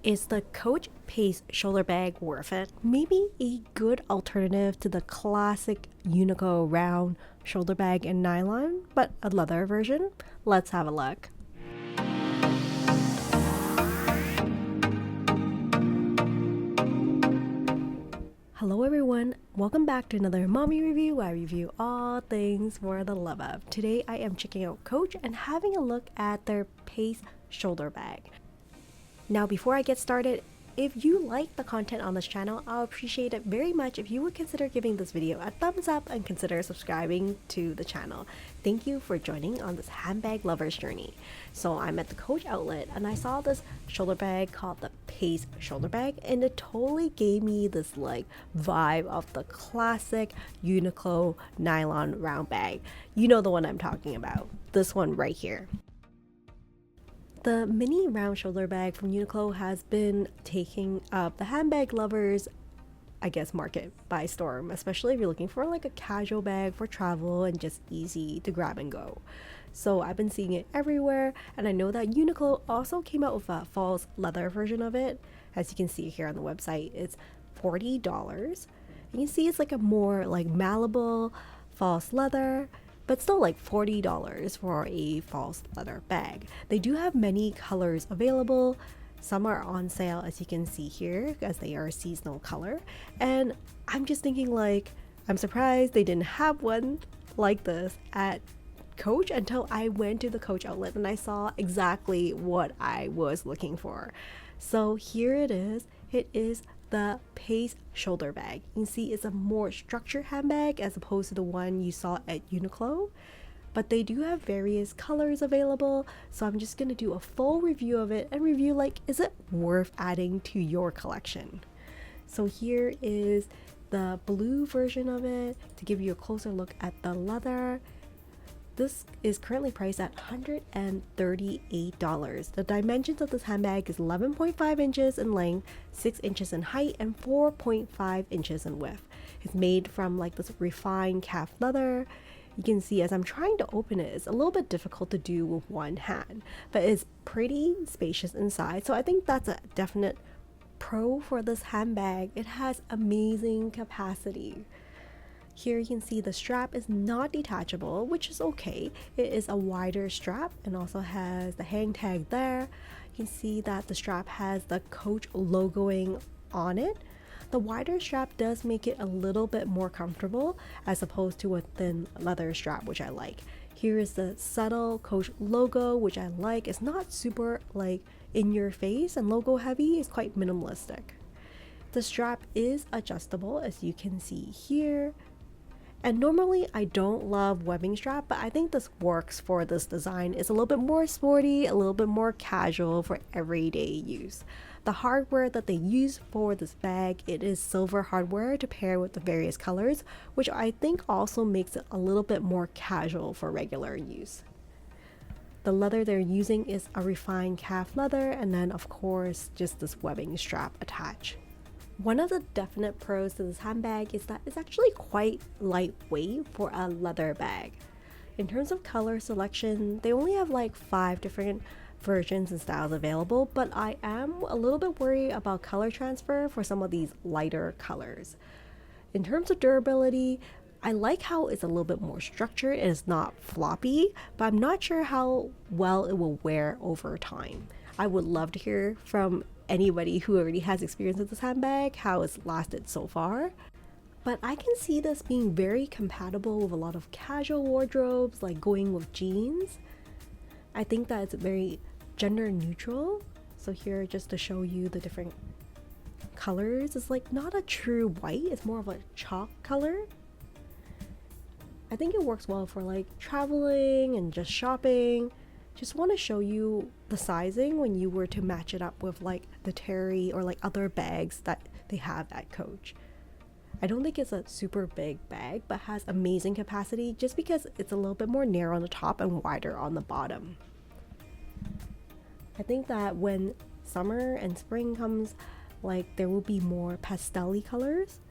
Is the Coach Pace shoulder bag worth it? Maybe a good alternative to the classic Uniqlo round shoulder bag in nylon, but a leather version? Let's have a look. Hello everyone, welcome back to another mommy review where I review all things for the love of. Today I am checking out Coach and having a look at their Pace shoulder bag. Now before I get started, if you like the content on this channel, I'll appreciate it very much if you would consider giving this video a thumbs up and consider subscribing to the channel. Thank you for joining on this handbag lover's journey. So I'm at the Coach outlet and I saw this shoulder bag called the Pace shoulder bag, and it totally gave me this like vibe of the classic Uniqlo nylon round bag. You know the one I'm talking about, this one right here. The mini round shoulder bag from Uniqlo has been taking up the handbag lovers, I guess, market by storm, especially if you're looking for like a casual bag for travel and just easy to grab and go. So I've been seeing it everywhere, and I know that Uniqlo also came out with a false leather version of it. As you can see here on the website, it's $40. And you see it's like a more like malleable false leather, but still like $40 for a false leather bag. They do have many colors available. Some are on sale, as you can see here, as they are a seasonal color. And I'm just thinking like, I'm surprised they didn't have one like this at Coach until I went to the Coach outlet and I saw exactly what I was looking for. So here it is. It is the Pace shoulder bag. You can see it's a more structured handbag as opposed to the one you saw at Uniqlo, but they do have various colors available, so I'm just going to do a full review of it and review like, is it worth adding to your collection? So here is the blue version of it to give you a closer look at the leather. This is currently priced at $138. The dimensions of this handbag is 11.5 inches in length, 6 inches in height, and 4.5 inches in width. It's made from like this refined calf leather. You can see as I'm trying to open it, it's a little bit difficult to do with one hand, but it's pretty spacious inside. So I think that's a definite pro for this handbag. It has amazing capacity. Here you can see the strap is not detachable, which is okay. It is a wider strap and also has the hang tag there. You can see that the strap has the Coach logoing on it. The wider strap does make it a little bit more comfortable as opposed to a thin leather strap, which I like. Here is the subtle Coach logo, which I like. It's not super like in your face and logo heavy. It's quite minimalistic. The strap is adjustable, as you can see here. And normally I don't love webbing strap, but I think this works for this design. It's a little bit more sporty, a little bit more casual for everyday use. The hardware that they use for this bag, it is silver hardware to pair with the various colors, which I think also makes it a little bit more casual for regular use. The leather they're using is a refined calf leather, and then of course just this webbing strap attached. One of the definite pros to this handbag is that it's actually quite lightweight for a leather bag. In terms of color selection, they only have like 5 different versions and styles available, but I am a little bit worried about color transfer for some of these lighter colors. In terms of durability, I like how it's a little bit more structured and it's not floppy, but I'm not sure how well it will wear over time. I would love to hear from anybody who already has experience with this handbag how it's lasted so far, but I can see this being very compatible with a lot of casual wardrobes, like going with jeans. I think that it's very gender neutral. So here, just to show you the different colors, it's like not a true white, it's more of a chalk color. I think it works well for like traveling and just shopping. Just want to show you the sizing when you were to match it up with like the Terry or like other bags that they have at Coach. I don't think it's a super big bag, but has amazing capacity just because it's a little bit more narrow on the top and wider on the bottom. I think that when summer and spring comes, like there will be more pastel-y colors.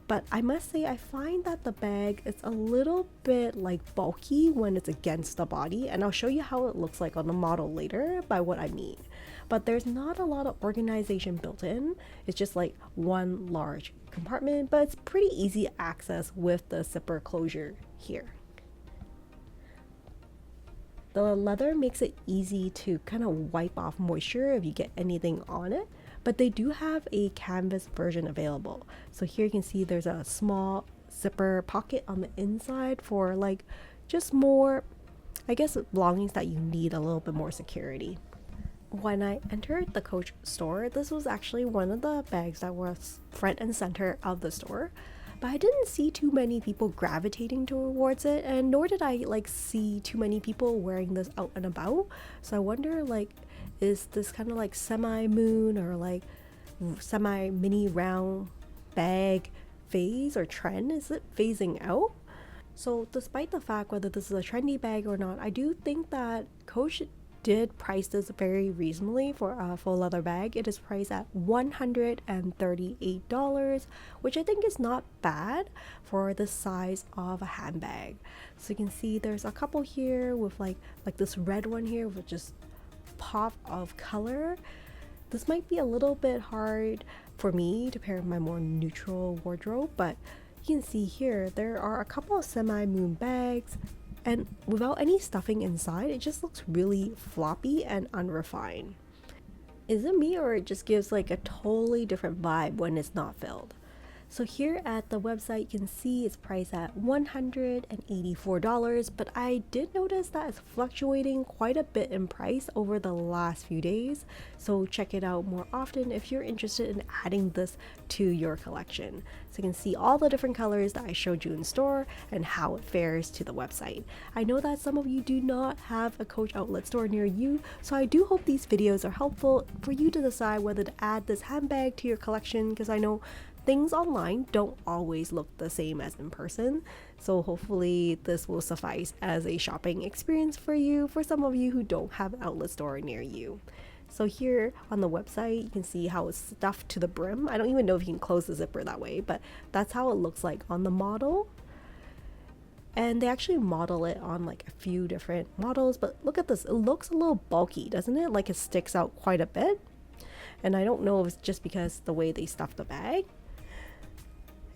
But I must say, I find that the bag is a little bit like bulky when it's against the body, and I'll show you how it looks like on the model later by what I mean. but there's not a lot of organization built in. It's just like one large compartment, but it's pretty easy access with the zipper closure here. The leather makes it easy to kind of wipe off moisture if you get anything on it, but they do have a canvas version available. So here you can see there's a small zipper pocket on the inside for like just more, I guess, belongings that you need a little bit more security. When I entered the Coach store, this was actually one of the bags that was front and center of the store, but I didn't see too many people gravitating towards it, and nor did I like see too many people wearing this out and about. So I wonder, like, is this kind of like semi-moon or like semi-mini round bag phase or trend? Is it phasing out? So despite the fact whether this is a trendy bag or not, I do think that Coach did price this very reasonably for a full leather bag. It is priced at $138, which I think is not bad for the size of a handbag. So you can see there's a couple here with like this red one here with just pop of color. This might be a little bit hard for me to pair with my more neutral wardrobe, but you can see here there are a couple of semi-moon bags, and without any stuffing inside, it just looks really floppy and unrefined. Is it me, or it just gives like a totally different vibe when it's not filled? So here at the website, you can see it's priced at $184, but I did notice that it's fluctuating quite a bit in price over the last few days. So check it out more often if you're interested in adding this to your collection. So you can see all the different colors that I showed you in store and how it fares to the website. I know that some of you do not have a Coach outlet store near you, so I do hope these videos are helpful for you to decide whether to add this handbag to your collection, because I know things online don't always look the same as in person. So hopefully this will suffice as a shopping experience for you, for some of you who don't have an outlet store near you. So here on the website, you can see how it's stuffed to the brim. I don't even know if you can close the zipper that way, but that's how it looks like on the model. And they actually model it on like a few different models, but look at this. It looks a little bulky, doesn't it? Like it sticks out quite a bit. And I don't know if it's just because the way they stuffed the bag.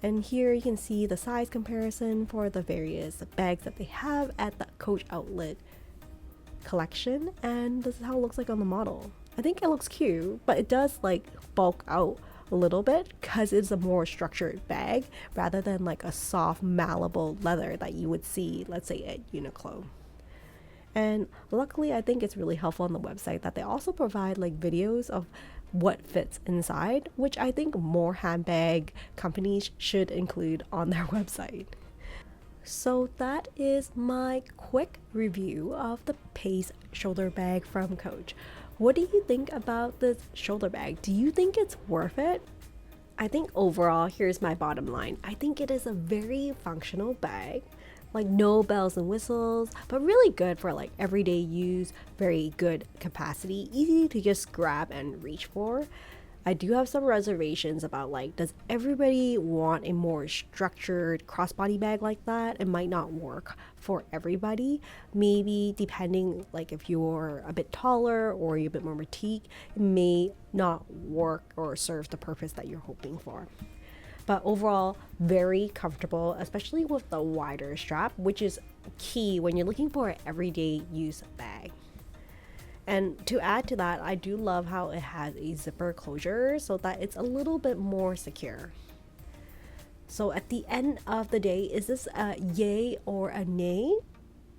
And here you can see the size comparison for the various bags that they have at the Coach outlet collection, and this is how it looks like on the model. I think it looks cute, but it does like bulk out a little bit because it's a more structured bag rather than like a soft malleable leather that you would see, let's say, at Uniqlo. And luckily, I think it's really helpful on the website that they also provide like videos of what fits inside, which I think more handbag companies should include on their website. So that is my quick review of the Pace shoulder bag from Coach. What do you think about this shoulder bag? Do you think it's worth it? I think overall, here's my bottom line. I think it is a very functional bag. Like no bells and whistles, but really good for like everyday use, very good capacity, easy to just grab and reach for. I do have some reservations about like, does everybody want a more structured crossbody bag like that? It might not work for everybody. Maybe depending like if you're a bit taller or you're a bit more petite, it may not work or serve the purpose that you're hoping for. But overall, very comfortable, especially with the wider strap, which is key when you're looking for an everyday use bag. And to add to that, I do love how it has a zipper closure so that it's a little bit more secure. So at the end of the day, is this a yay or a nay?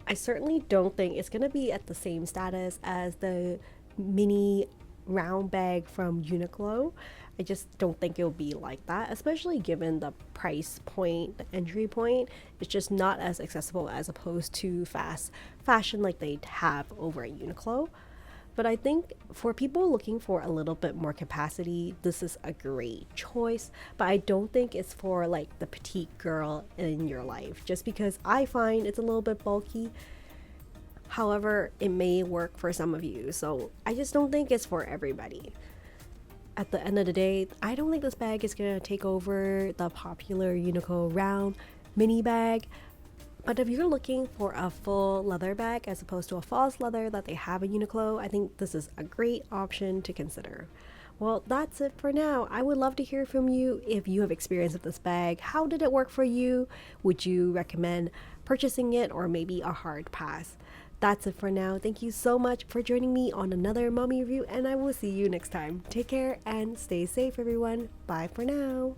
I certainly don't think it's gonna be at the same status as the mini round bag from Uniqlo. I just don't think it'll be like that, especially given the price point, the entry point. It's just not as accessible as opposed to fast fashion like they have over at Uniqlo. But I think for people looking for a little bit more capacity, this is a great choice. But I don't think it's for like the petite girl in your life, just because I find it's a little bit bulky. However, it may work for some of you, so I just don't think it's for everybody. At the end of the day, I don't think this bag is gonna take over the popular Uniqlo round mini bag, But if you're looking for a full leather bag as opposed to a false leather that they have in Uniqlo, I think this is a great option to consider. Well, that's it for now. I would love to hear from you if you have experience with this bag. How did it work for you? Would you recommend purchasing it or maybe a hard pass? That's it for now. Thank you so much for joining me on another mommy review, and I will see you next time. Take care and stay safe, everyone. Bye for now.